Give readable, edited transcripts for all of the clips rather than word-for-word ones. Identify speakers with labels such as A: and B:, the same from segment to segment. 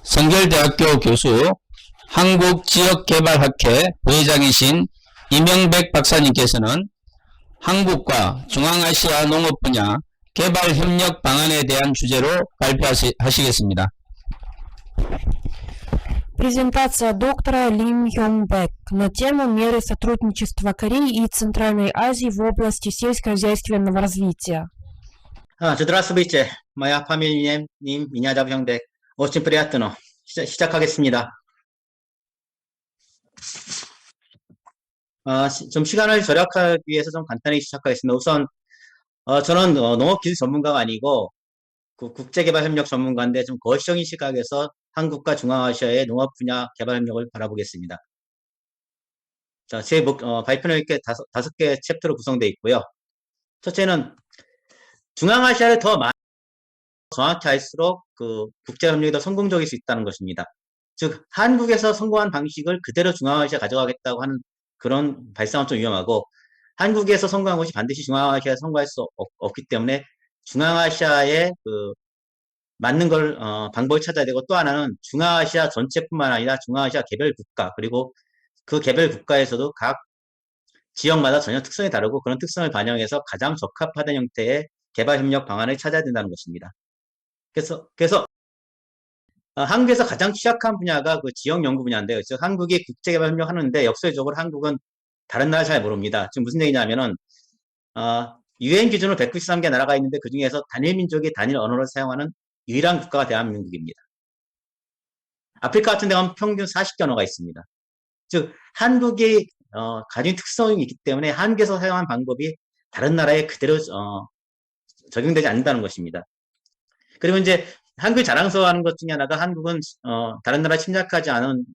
A: 성결대학교 교수, 한국지역개발학회 부회장이신 이명백 박사님께서는 한국과 중앙아시아 농업 분야 개발협력 방안에 대한 주제로 발표하시겠습니다.
B: Презентация доктора Лим Йонг Бэк на тему меры сотрудничества Кореи и Центральной Азии в области сельскохозяйственного развития.
C: Здравствуйте, моя фамилия меня зовут Йонг Очень приятно. 시작하겠습니다. 좀 시간을 절약하기 위해서 좀 간단히 시작하겠습니다. 우선 저는 농업기술 전문가가 아니고 국제개발협력 전문가인데 좀 거시적인 시각에서 한국과 중앙아시아의 농업 분야 개발협력을 바라보겠습니다. 자, 제 발표는 이렇게 다섯 개 챕터로 구성되어 있고요. 첫째는 중앙아시아를 더 많이 정확히 알수록 국제협력이 더 성공적일 수 있다는 것입니다. 즉 한국에서 성공한 방식을 그대로 중앙아시아 가져가겠다고 하는 그런 발상은 좀 위험하고, 한국에서 성공한 것이 반드시 중앙아시아에 성공할 수 없기 때문에 중앙아시아에 맞는 방법을 찾아야 되고, 또 하나는 중앙아시아 전체뿐만 아니라 중앙아시아 개별 국가, 그리고 그 개별 국가에서도 각 지역마다 전혀 특성이 다르고 그런 특성을 반영해서 가장 적합하던 형태의 개발협력 방안을 찾아야 된다는 것입니다. 그래서 한국에서 가장 취약한 분야가 지역 연구 분야인데요. 즉 한국이 국제개발협력 하는데 역설적으로 한국은 다른 나라 잘 모릅니다. 지금 무슨 얘기냐면은 UN 기준으로 193개 나라가 있는데 그 중에서 단일 민족이 단일 언어를 사용하는 유일한 국가가 대한민국입니다. 아프리카 같은 데 가면 평균 40개 언어가 있습니다. 즉 한국이 가진 특성이 있기 때문에 한국에서 사용한 방법이 다른 나라에 그대로 적용되지 않는다는 것입니다. 그리고 이제 한국이 자랑스러워하는 것 중에 하나가 한국은 다른 나라 침략하지 않은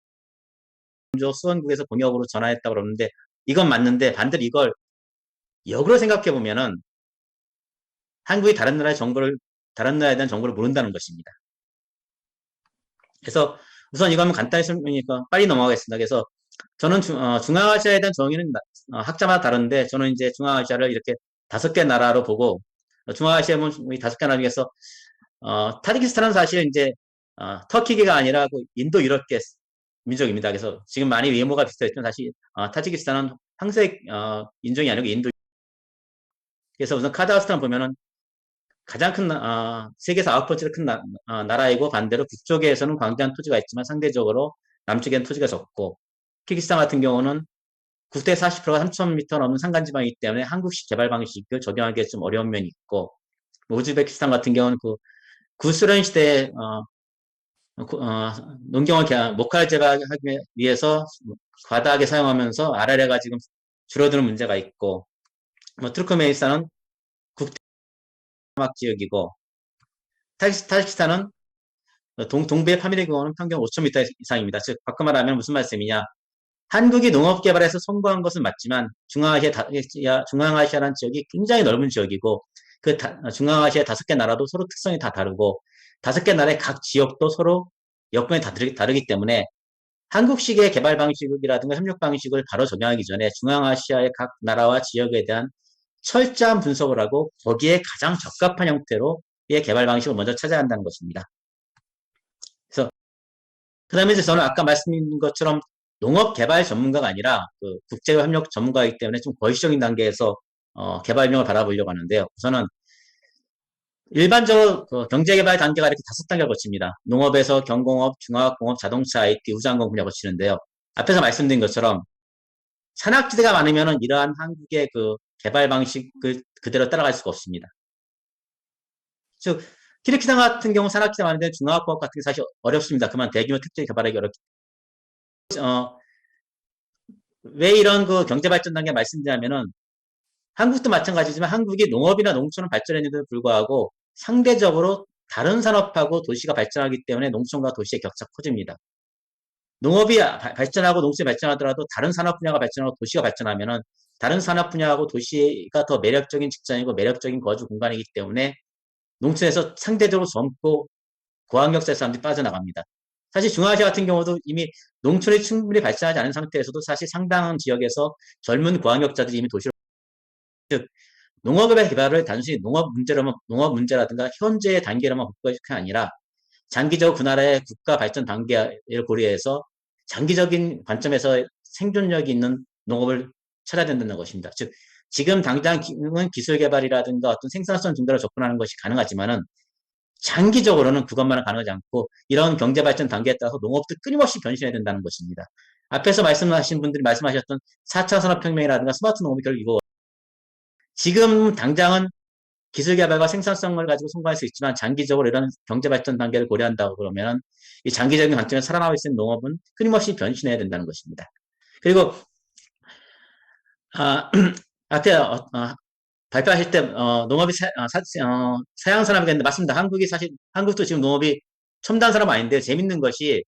C: 수원국에서 공역으로 전환했다고 그러는데, 이건 맞는데 반대로 이걸 역으로 생각해 보면은 한국이 다른 나라에 대한 정보를 모른다는 것입니다. 그래서 우선 이거 한번 간단히 설명이니까 빨리 넘어가겠습니다. 그래서 저는 중앙아시아에 대한 정의는 학자마다 다른데, 저는 이제 중앙아시아를 이렇게 5개 나라로 보고, 중앙아시아에 보면 이 5개 나라 중에서 타지키스탄은 사실 이제 터키계가 아니라 인도 유럽계 민족입니다. 그래서 지금 많이 외모가 비슷했지만 사실 타지키스탄은 황색 인종이 아니고 인도. 그래서 우선 카자흐스탄 보면은 가장 큰 세계에서 9번째로 큰 나라이고, 반대로 북쪽에서는 광대한 토지가 있지만 상대적으로 남쪽에는 토지가 적고, 키르기스탄 같은 경우는 국토 40%가 3,000m 넘는 산간지방이기 때문에 한국식 개발 방식을 적용하기에 좀 어려운 면이 있고, 우즈베키스탄 같은 경우는 구소련 시대에 농경을 목화 재배하기 위해서 과다하게 사용하면서 아라레가 지금 줄어드는 문제가 있고, 투르크메니스탄은 국대사막 지역이고, 타지키스탄은 동부의 파밀의 경우는 평균 5,000m 이상입니다. 즉 바꿔 말하면 무슨 말씀이냐, 한국이 농업 개발에서 성공한 것은 맞지만 중앙아시아라는 지역이 굉장히 넓은 지역이고, 중앙아시아 5개 나라도 서로 특성이 다 다르고, 5개 나라의 각 지역도 서로 여건이 다 다르기 때문에 한국식의 개발 방식이라든가 협력 방식을 바로 적용하기 전에 중앙아시아의 각 나라와 지역에 대한 철저한 분석을 하고 거기에 가장 적합한 형태로의 개발 방식을 먼저 찾아야 한다는 것입니다. 그래서 그 다음에 이제 저는 아까 말씀드린 것처럼 농업 개발 전문가가 아니라 국제협력 전문가이기 때문에 좀 거시적인 단계에서 개발협력을 바라보려고 하는데요. 우선은 일반적으로 경제개발 단계가 이렇게 5단계를 거칩니다. 농업에서 경공업, 중화학공업, 자동차, IT, 우주항공 분야 거치는데요. 앞에서 말씀드린 것처럼 산악지대가 많으면은 이러한 한국의 개발 방식을 그대로 따라갈 수가 없습니다. 즉 키르기스탄 같은 경우 산악지대가 많은데 중화학공업 같은 게 사실 어렵습니다. 그만 대규모 특정 개발하기 어렵기 때문에 왜 이런 경제발전 단계 말씀드리냐면은 한국도 마찬가지지만 한국이 농업이나 농촌은 발전했는데도 불구하고 상대적으로 다른 산업하고 도시가 발전하기 때문에 농촌과 도시의 격차가 커집니다. 농업이 발전하고 농촌이 발전하더라도 다른 산업 분야가 발전하고 도시가 발전하면은 다른 산업 분야하고 도시가 더 매력적인 직장이고 매력적인 거주 공간이기 때문에 농촌에서 상대적으로 젊고 고학력자의 사람들이 빠져나갑니다. 사실 중앙아시아 같은 경우도 이미 농촌이 충분히 발전하지 않은 상태에서도 사실 상당한 지역에서 젊은 고학력자들이 이미 도시로, 즉 농업의 개발을 단순히 농업 문제라든가 현재의 단계로만 복구할 게 아니라 장기적으로 그 나라의 국가 발전 단계를 고려해서 장기적인 관점에서 생존력이 있는 농업을 찾아야 된다는 것입니다. 즉, 지금 당장은 기술 개발이라든가 어떤 생산성 증대로 접근하는 것이 가능하지만은 장기적으로는 그것만은 가능하지 않고 이런 경제 발전 단계에 따라서 농업도 끊임없이 변신해야 된다는 것입니다. 앞에서 말씀하신 분들이 말씀하셨던 4차 산업혁명이라든가 스마트 농업이 결국 이거 지금 당장은 기술 개발과 생산성을 가지고 성공할 수 있지만 장기적으로 이런 경제 발전 단계를 고려한다고 그러면 이 장기적인 관점에서 살아남을 수 있는 농업은 끊임없이 변신해야 된다는 것입니다. 그리고 앞에 발표하실 때 농업이 서양 산업이겠는데 맞습니다. 한국도 지금 농업이 첨단 산업 아닌데 재밌는 것이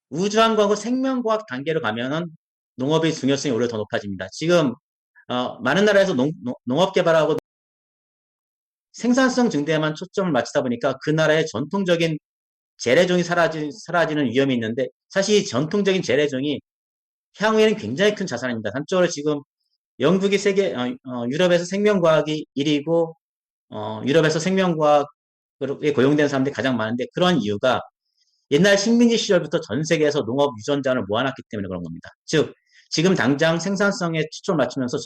C: 우주항공하고 생명과학 단계로 가면은 농업의 중요성이 오히려 더 높아집니다. 지금 많은 나라에서 농업 개발하고 생산성 증대에만 초점을 맞추다 보니까 그 나라의 전통적인 재래종이 사라지는 위험이 있는데 사실 전통적인 재래종이 향후에는 굉장히 큰 자산입니다. 단적으로 지금 영국이 유럽에서 생명과학이 1위고 유럽에서 생명과학에 고용된 사람들이 가장 많은데 그런 이유가 옛날 식민지 시절부터 전 세계에서 농업 유전자를 모아놨기 때문에 그런 겁니다. 즉 지금 당장 생산성에 초점을 맞추면서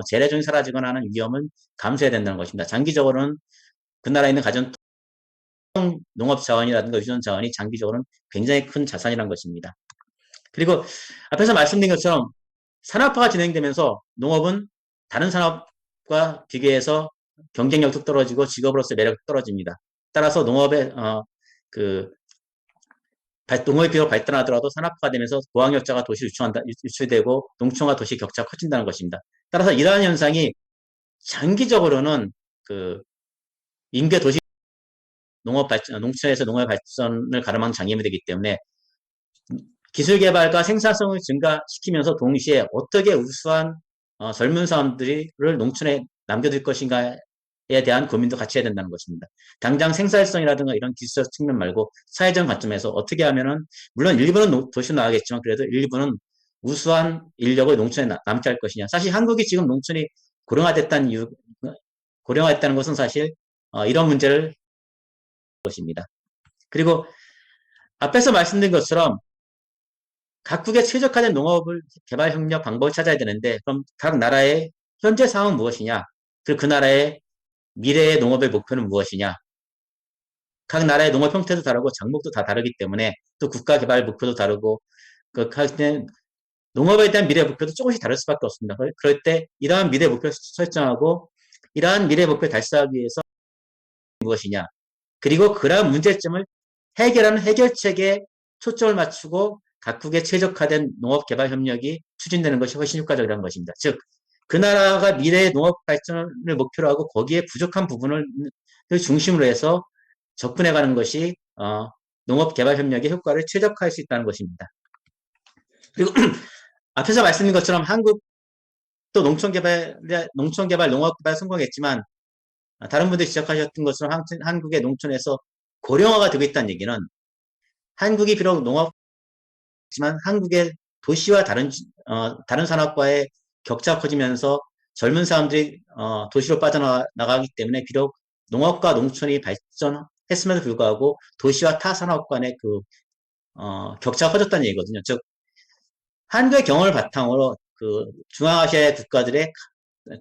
C: 재래종이 사라지거나 하는 위험은 감수해야 된다는 것입니다. 장기적으로는 그 나라에 있는 가전 농업 자원이라든가 유전 자원이 장기적으로는 굉장히 큰 자산이라는 것입니다. 그리고 앞에서 말씀드린 것처럼 산업화가 진행되면서 농업은 다른 산업과 비교해서 경쟁력도 떨어지고 직업으로서의 매력도 떨어집니다. 따라서 농업의 비록 발전하더라도 산업화가 되면서 고학력자가 도시로 유출되고 농촌과 도시 격차가 커진다는 것입니다. 따라서 이러한 현상이 장기적으로는 인계 도시 농촌에서 농업 발전을 가름하는 장애물이 되기 때문에 기술 개발과 생산성을 증가시키면서 동시에 어떻게 우수한 젊은 사람들을 농촌에 남겨둘 것인가에 대한 고민도 같이 해야 된다는 것입니다. 당장 생산성이라든가 이런 기술적 측면 말고 사회적 관점에서 어떻게 하면은 물론 일부는 도시로 나가겠지만 그래도 일부는 우수한 인력을 농촌에 남게 할 것이냐. 사실 한국이 지금 농촌이 고령화됐다는 것은 사실 이런 문제를 것입니다. 그리고 앞에서 말씀드린 것처럼 각국의 최적화된 농업을 개발 협력 방법을 찾아야 되는데 그럼 각 나라의 현재 상황은 무엇이냐? 그리고 그 나라의 미래의 농업의 목표는 무엇이냐? 각 나라의 농업 형태도 다르고 장목도 다 다르기 때문에 또 국가 개발 목표도 다르고 농업에 대한 미래 목표도 조금씩 다를 수밖에 없습니다. 그럴 때 이러한 미래 목표를 설정하고 이러한 미래 목표를 달성하기 위해서 무엇이냐? 그리고 그러한 문제점을 해결하는 해결책에 초점을 맞추고 각국의 최적화된 농업 개발 협력이 추진되는 것이 훨씬 효과적이라는 것입니다. 즉, 그 나라가 미래의 농업 발전을 목표로 하고 거기에 부족한 부분을 중심으로 해서 접근해가는 것이 농업 개발 협력의 효과를 최적화할 수 있다는 것입니다. 그리고 앞에서 말씀드린 것처럼 한국도 농업 개발 성공했지만 다른 분들이 지적하셨던 것처럼 한국의 농촌에서 고령화가 되고 있다는 얘기는 한국이 비록 농업지만 한국의 도시와 다른 산업과의 격차가 커지면서 젊은 사람들이 도시로 빠져나가기 때문에 비록 농업과 농촌이 발전했음에도 불구하고 도시와 타 산업 간의 격차가 커졌다는 얘기거든요. 즉 한국의 경험을 바탕으로 중앙아시아의 국가들의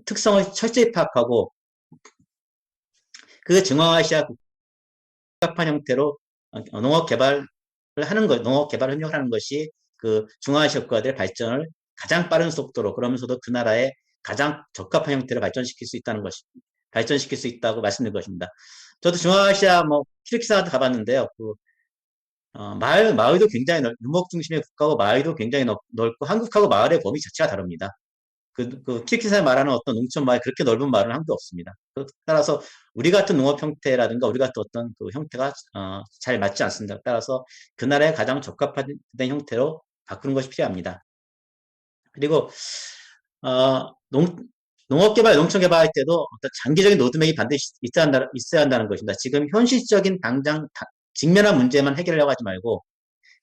C: 특성을 철저히 파악하고 그 중앙아시아 국가판 형태로 농업 개발을 협력을 하는 것이 중앙아시아 국가들의 발전을 가장 빠른 속도로 그러면서도 그 나라의 가장 적합한 형태로 발전시킬 수 있다고 말씀드린 것입니다. 저도 중앙아시아 키르기스탄도 가봤는데요. 마을도 굉장히 유목 중심의 국가고 마을도 굉장히 넓고 한국하고 마을의 범위 자체가 다릅니다. 키르기스탄에 말하는 어떤 농촌 마을 그렇게 넓은 마을은 한국에 없습니다. 따라서 우리 같은 농업 형태라든가 우리 같은 어떤 형태가 잘 맞지 않습니다. 따라서 그 나라에 가장 적합한 형태로 바꾸는 것이 필요합니다. 그리고 농업개발, 농촌개발 할 때도 어떤 장기적인 로드맵이 반드시 있어야 한다는 것입니다. 지금 현실적인 당장 직면한 문제만 해결하려고 하지 말고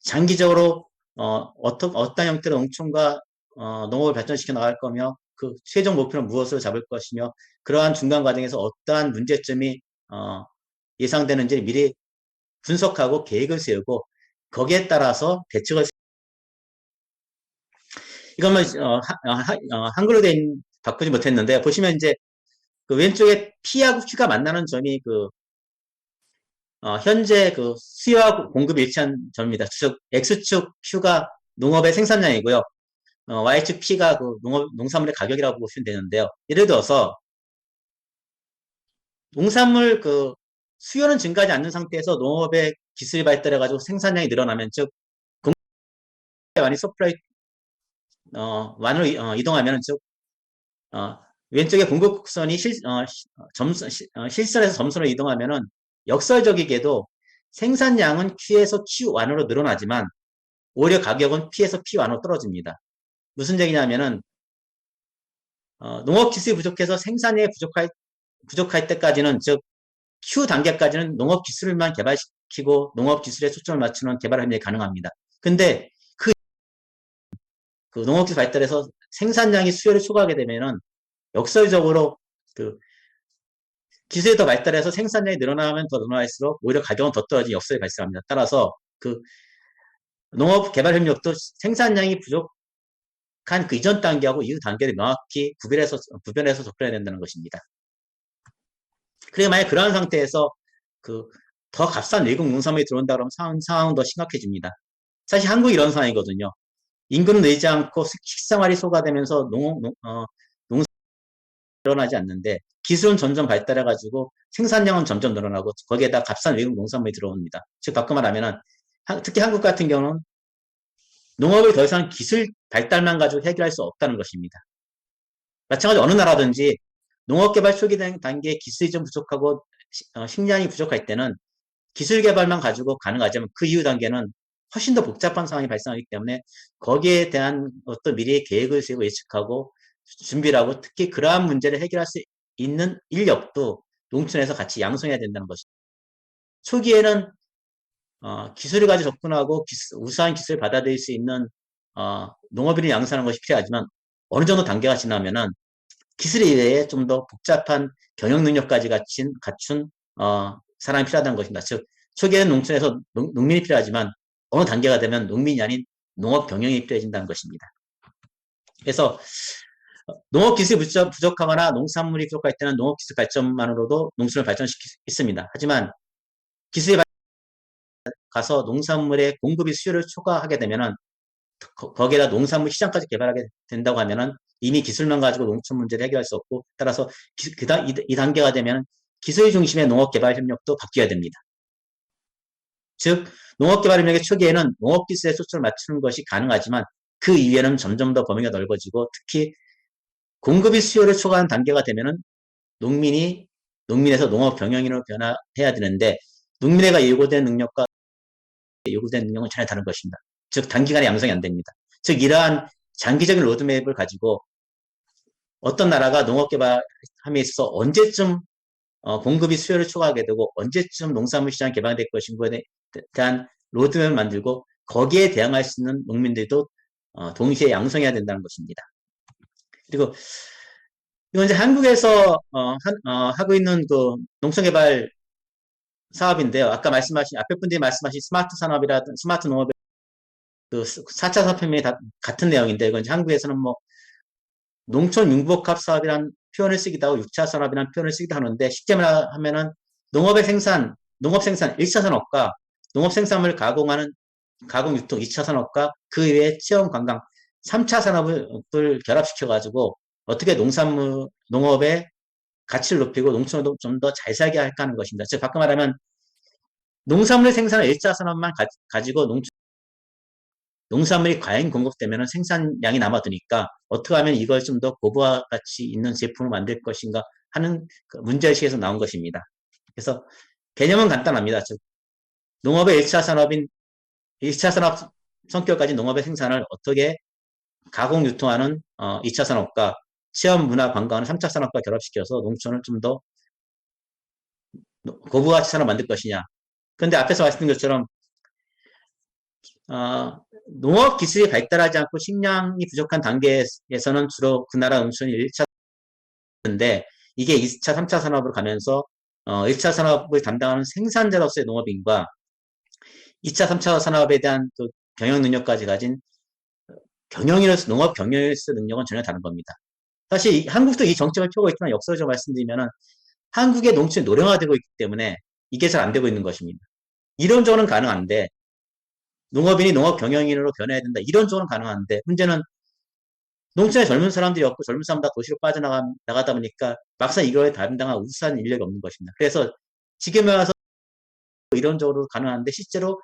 C: 장기적으로 어떤 형태로 농촌과 농업을 발전시켜 나갈 거며 그 최종 목표는 무엇으로 잡을 것이며 그러한 중간 과정에서 어떠한 문제점이 예상되는지 미리 분석하고 계획을 세우고 거기에 따라서 대책을 이것만 한글로 된 바꾸지 못했는데 보시면 이제 그 왼쪽에 P하고 Q가 만나는 점이 현재 그 수요하고 공급이 일치한 점입니다. 즉 X축 Q가 농업의 생산량이고요. Y축 P가 그 농산물의 가격이라고 보시면 되는데요. 예를 들어서 농산물 그 수요는 증가하지 않는 상태에서 농업의 기술이 발달해가지고 생산량이 늘어나면 즉 많이 서플라이 완으로 이동하면 즉 왼쪽에 공급 곡선이 실선에서 점선으로 이동하면은 역설적이게도 생산량은 Q에서 Q1으로 늘어나지만 오히려 가격은 P에서 P1으로 떨어집니다. 무슨 얘기냐면은 농업 기술이 부족해서 생산량이 부족할 때까지는 즉 Q 단계까지는 농업 기술만 개발시키고 농업 기술에 초점을 맞추는 개발 협력이 가능합니다. 근데 그 농업 기술 발달해서 생산량이 수요를 초과하게 되면은 역설적으로 그 기술이 더 발달해서 생산량이 늘어나면 더 늘어날수록 오히려 가격은 더 떨어진 역설이 발생합니다. 따라서 그 농업 개발 협력도 생산량이 부족한 그 이전 단계하고 이후 단계를 명확히 구별해서 접근해야 된다는 것입니다. 그래 만약 그러한 상태에서 그 더 값싼 외국 농산물이 들어온다 그러면 상황은 더 심각해집니다. 사실 한국이 이런 상황이거든요. 인구는 늘지 않고 식생활이 소가되면서 농산물이 늘어나지 않는데 기술은 점점 발달해가지고 생산량은 점점 늘어나고 거기에다 값싼 외국 농산물이 들어옵니다. 즉 바꿔 말하면은 특히 한국 같은 경우는 농업을 더 이상 기술 발달만 가지고 해결할 수 없다는 것입니다. 마찬가지로 어느 나라든지 농업개발 초기 단계에 기술이 좀 부족하고 식량이 부족할 때는 기술 개발만 가지고 가능하지만 그 이후 단계는 훨씬 더 복잡한 상황이 발생하기 때문에 거기에 대한 어떤 미래의 계획을 세우고 예측하고 준비를 하고 특히 그러한 문제를 해결할 수 있는 인력도 농촌에서 같이 양성해야 된다는 것입니다. 초기에는 기술을 가지고 접근하고 우수한 기술을 받아들일 수 있는 농업인을 양성하는 것이 필요하지만 어느 정도 단계가 지나면은 기술 이외에 좀 더 복잡한 경영 능력까지 갖춘 사람이 필요하다는 것입니다. 즉 초기에는 농촌에서 농민이 필요하지만 어느 단계가 되면 농민이 아닌 농업 경영이 필요해진다는 것입니다. 그래서 농업 기술이 부족하거나 농산물이 부족할 때는 농업 기술 발전만으로도 농촌을 발전시킬 수 있습니다. 하지만 기술이 가서 농산물의 공급이 수요를 초과하게 되면은 거기에다 농산물 시장까지 개발하게 된다고 하면은 이미 기술만 가지고 농촌 문제를 해결할 수 없고 따라서 이 단계가 되면 기술 중심의 농업개발협력도 바뀌어야 됩니다. 즉 농업개발협력의 초기에는 농업기술에 초점을 맞추는 것이 가능하지만 그 이후에는 점점 더 범위가 넓어지고 특히 공급이 수요를 초과하는 단계가 되면은 농민에서 농업 경영인으로 변화해야 되는데 농민에게 요구된 능력과 요구된 능력은 전혀 다른 것입니다. 즉 단기간에 양성이 안 됩니다. 즉 이러한 장기적인 로드맵을 가지고 어떤 나라가 농업개발함에 있어서 언제쯤 공급이 수요를 초과하게 되고 언제쯤 농산물 시장이 개방될 것인가에 대한 로드맵을 만들고 거기에 대응할 수 있는 농민들도 동시에 양성해야 된다는 것입니다. 그리고 이건 이제 한국에서 하고 있는 그 농촌개발 사업인데요. 아까 앞에 분들이 말씀하신 스마트 산업이라든 스마트 농업의 그 4차 산업혁명이 다 같은 내용인데 이건 이제 한국에서는 뭐 농촌 융복합 사업이라는 표현을 쓰기도 하고 6차 산업이라는 표현을 쓰기도 하는데 쉽게 말하면은 농업 생산 1차 산업과 농업 생산물 가공 유통 2차 산업과 그 외에 체험 관광 3차 산업을 결합시켜 가지고 어떻게 농업의 가치를 높이고 농촌을 좀 더 잘 살게 할까 하는 것입니다. 즉 바꿔 말하면 농산물 생산을 1차 산업만 가지고 농산물이 과잉 공급되면 생산량이 남아드니까 어떻게 하면 이걸 좀 더 고부와 가치 있는 제품을 만들 것인가 하는 그 문제의식에서 나온 것입니다. 그래서 개념은 간단합니다. 즉 농업의 1차 산업 성격 가진 농업의 생산을 어떻게 가공 유통하는 2차 산업과 체험 문화 관광하는 3차 산업과 결합시켜서 농촌을 좀 더 고부가치 산업 만들 것이냐. 그런데 앞에서 말씀드린 것처럼 농업 기술이 발달하지 않고 식량이 부족한 단계에서는 주로 그 나라 농촌이 1차인데 이게 2차, 3차 산업으로 가면서 1차 산업을 담당하는 생산자로서의 농업인과 2차, 3차 산업에 대한 그 경영 능력까지 가진 경영인으로서, 농업 경영인으로서 능력은 전혀 다른 겁니다. 사실 한국도 이 정책을 펴고 있지만 역설적으로 말씀드리면은 한국의 농촌이 노령화되고 있기 때문에 이게 잘 안 되고 있는 것입니다. 이론적으로는 가능한데 농업인이 농업 경영인으로 변해야 된다. 이론적으로는 가능한데 문제는 농촌에 젊은 사람들이 없고 젊은 사람 다 도시로 빠져나가다 보니까 막상 이거에 담당한 우수한 인력이 없는 것입니다. 그래서 지금에 와서 이론적으로 가능한데 실제로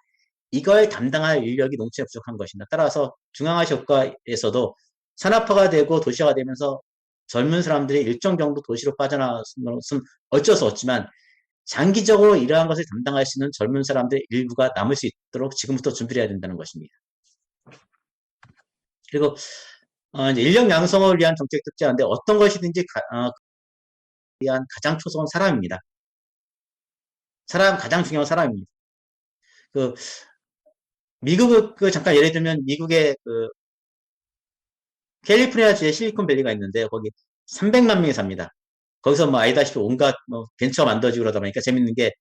C: 이걸 담당할 인력이 농촌에 부족한 것입니다. 따라서 중앙아시아 국가에서도 산업화가 되고 도시화가 되면서 젊은 사람들이 일정 정도 도시로 빠져나가는 것은 어쩔 수 없지만 장기적으로 이러한 것을 담당할 수 있는 젊은 사람들 일부가 남을 수 있도록 지금부터 준비를 해야 된다는 것입니다. 그리고 이제 인력 양성을 위한 정책 특제인데 어떤 것이든지 위한 가장 초석은 사람입니다. 가장 중요한 사람입니다. 미국, 잠깐 예를 들면, 미국의 캘리포니아주에 실리콘밸리가 있는데, 거기 300만 명이 삽니다. 거기서 뭐, 아시다시피 온갖, 벤처 만들어지고 그러다 보니까 재밌는 게,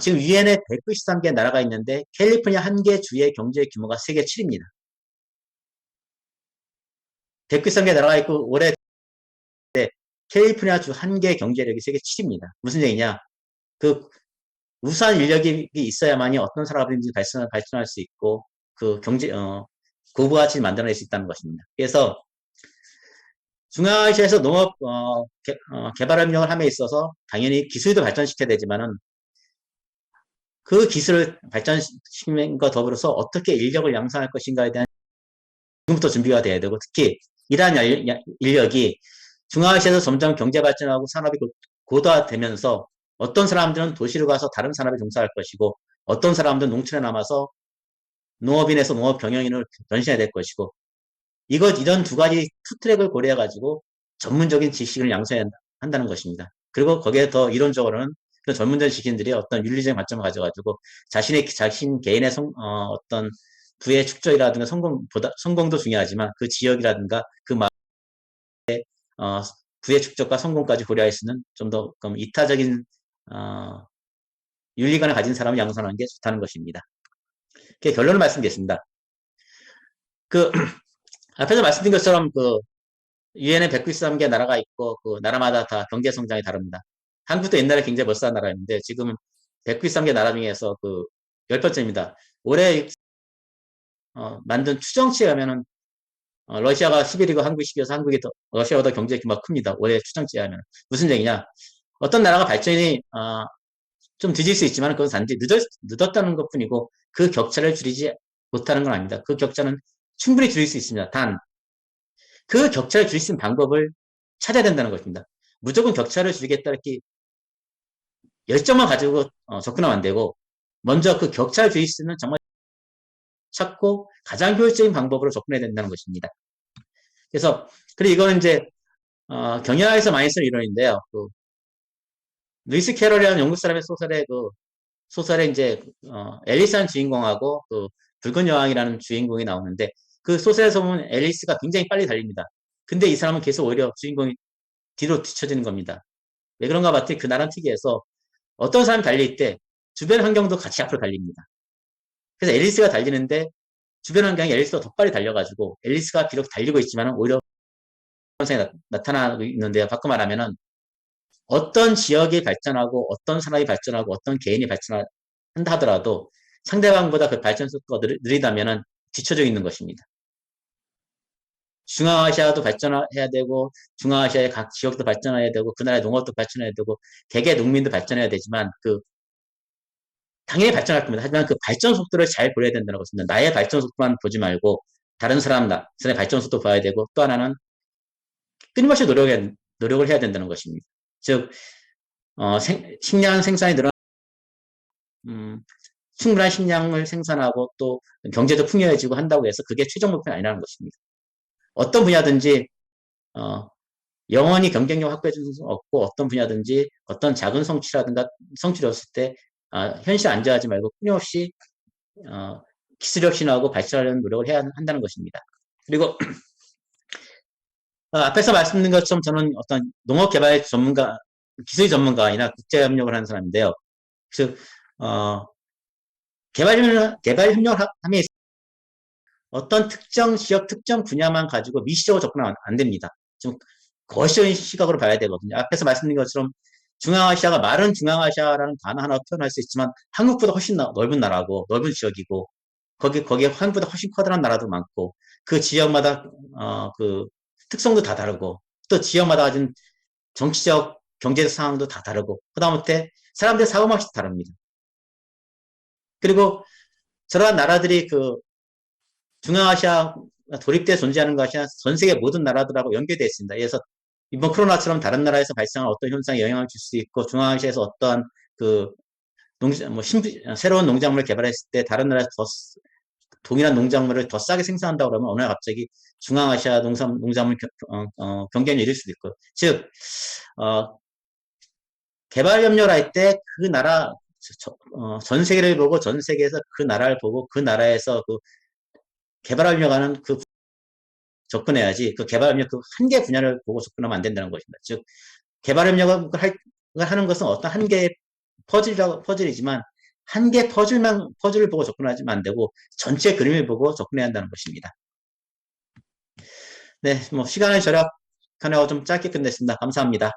C: 지금 유엔에 193개 나라가 있는데, 캘리포니아 한 개 주의 경제 규모가 세계 7입니다. 193개 나라가 있고, 올해, 캘리포니아 주 한 개 경제력이 세계 7입니다. 무슨 얘기냐? 우수한 인력이 있어야만이 어떤 산업이든지 발전할 수 있고, 고부가치를 만들어낼 수 있다는 것입니다. 그래서, 중앙아시아에서 농업, 개발 협력을 함에 있어서 당연히 기술도 발전시켜야 되지만은, 그 기술을 발전시키는 것 더불어서 어떻게 인력을 양성할 것인가에 대한 지금부터 준비가 돼야 되고, 특히 이러한 인력이 중앙아시아에서 점점 경제 발전하고 산업이 고도화되면서 어떤 사람들은 도시로 가서 다른 산업에 종사할 것이고 어떤 사람들은 농촌에 남아서 농업인에서 농업 경영인을 변신해야 될 것이고 이런 두 가지 투트랙을 고려해 가지고 전문적인 지식을 양성해야 한다는 것입니다. 그리고 거기에 더 이론적으로는 그 전문적인 지식인들이 어떤 윤리적인 관점을 가져가지고 자신 개인의 어떤 부의 축적이라든가 성공도 중요하지만 그 지역이라든가 그 마을의 부의 축적과 성공까지 고려할 수 있는 좀 더 이타적인 윤리관을 가진 사람을 양성하는 게 좋다는 것입니다. 결론을 말씀드리겠습니다. 앞에서 말씀드린 것처럼 유엔에 193개 나라가 있고 나라마다 다 경제 성장이 다릅니다. 한국도 옛날에 굉장히 멋스한 나라였는데 지금은 193개 나라 중에서 10번째입니다. 올해 만든 추정치에 하면은 러시아가 11위고 한국이 10위여서 러시아보다 경제 규모가 큽니다. 올해 추정치에 하면 무슨 얘기냐? 어떤 나라가 발전이 좀 뒤질 수 있지만 그건 단지 늦었다는 것뿐이고 그 격차를 줄이지 못하는 건 아닙니다. 그 격차는 충분히 줄일 수 있습니다. 단 그 격차를 줄일 수 있는 방법을 찾아야 된다는 것입니다. 무조건 격차를 줄이겠다 이렇게 열정만 가지고 접근하면 안 되고 먼저 그 격차를 줄일 수 있는 정말 찾고 가장 효율적인 방법으로 접근해야 된다는 것입니다. 그리고 이거는 이제 경영학에서 많이 쓰는 이론인데요. 루이스 캐럴이라는 영국 사람의 소설에 이제 앨리스라는 주인공하고 붉은 여왕이라는 주인공이 나오는데 그 소설에서 보면 앨리스가 굉장히 빨리 달립니다. 근데 이 사람은 계속 오히려 주인공이 뒤로 뒤처지는 겁니다. 왜 그런가 봤더니 그 나라는 특이해서 어떤 사람이 달릴 때 주변 환경도 같이 앞으로 달립니다. 그래서 앨리스가 달리는데 주변 환경이 앨리스가 더 빨리 달려가지고 앨리스가 비록 달리고 있지만 오히려 현상이 나타나고 있는데요. 바꿔 말하면은 어떤 지역이 발전하고 어떤 산업이 발전하고 어떤 개인이 발전한다 하더라도 상대방보다 그 발전 속도가 느리다면은 뒤처져 있는 것입니다. 중앙아시아도 발전해야 되고 중앙아시아의 각 지역도 발전해야 되고 그 나라의 농업도 발전해야 되고 대개 농민도 발전해야 되지만 당연히 발전할 겁니다. 하지만 그 발전 속도를 잘 보여야 된다는 것입니다. 나의 발전 속도만 보지 말고 다른 사람의 발전 속도 봐야 되고 또 하나는 끊임없이 노력을 해야 된다는 것입니다. 즉 식량 생산이 충분한 식량을 생산하고 또 경제도 풍요해지고 한다고 해서 그게 최종 목표는 아니라는 것입니다. 어떤 분야든지 영원히 경쟁력 확보해 줄 수는 없고 어떤 분야든지 어떤 작은 성취를 얻을 때 현실에 안주하지 말고 끊임없이 기술 혁신하고 발전하려는 노력을 해야 한다는 것입니다. 그리고 앞에서 말씀드린 것처럼 저는 어떤 농업개발 전문가, 기술 전문가이나 국제협력을 하는 사람인데요. 즉 개발 협력을 함에 어떤 특정 지역, 특정 분야만 가지고 미시적으로 접근하면 안 됩니다. 좀 거시적인 시각으로 봐야 되거든요. 앞에서 말씀드린 것처럼 중앙아시아가 말은 중앙아시아라는 단어 하나 표현할 수 있지만 한국보다 훨씬 넓은 나라고, 넓은 지역이고, 거기에 한국보다 훨씬 커다란 나라도 많고, 그 지역마다, 그 특성도 다 다르고, 또 지역마다 가진 정치적, 경제적 상황도 다 다르고, 그다음에 사람들의 사고방식도 다릅니다. 그리고 저러한 나라들이 그 중앙아시아 도립돼 존재하는 것이 전 세계 모든 나라들하고 연계되어 있습니다. 그래서 이번 코로나처럼 다른 나라에서 발생한 어떤 현상에 영향을 줄 수 있고, 중앙아시아에서 어떠한 그 새로운 농작물을 개발했을 때 다른 나라에서 동일한 농작물을 더 싸게 생산한다고 그러면 어느 날 갑자기 중앙아시아 농작물 경쟁이 일을 수도 있고, 즉, 개발협력을 할 때 그 나라, 전 세계를 보고 전 세계에서 그 나라를 보고 그 나라에서 그 개발하려고 하는 그 접근해야지, 그 개발협력 그 한 개 분야를 보고 접근하면 안 된다는 것입니다. 즉, 개발협력을 하는 것은 어떤 한 개의 퍼즐이지만 한 개 퍼즐을 보고 접근하지만 안 되고 전체 그림을 보고 접근해야 한다는 것입니다. 네, 뭐 시간을 절약하느라고 좀 짧게 끝냈습니다. 감사합니다.